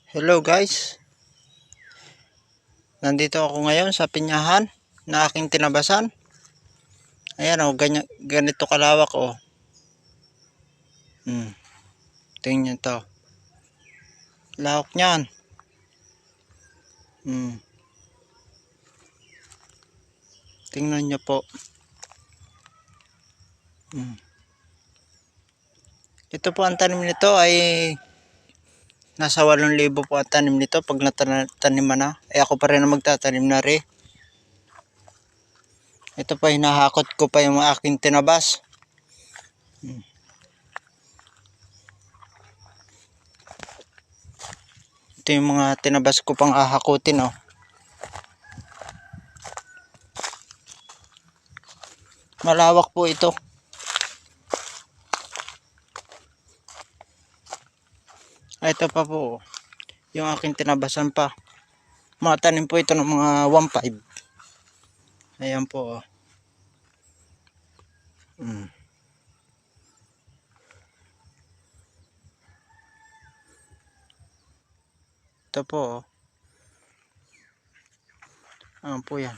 Hello guys, nandito ako ngayon sa pinyahan na aking tinabasan. Ayan o, ganito kalawak o. Tingnan to. Lawak niyan. Tingnan niyo po. Ito po ang tanim nito ay nasa 8,000 po ang tanim nito pag nataniman na. Ay ako pa rin ang magtatanim na rin. Ito pa, hinahakot ko pa yung aking tinabas. Ito yung mga tinabas ko pang hahakutin oh. Malawak po ito. Ito pa po, yung aking tinabasan pa. Matanim po ito ng mga 1.5. Ayan po. Ito po. Ayan po yan.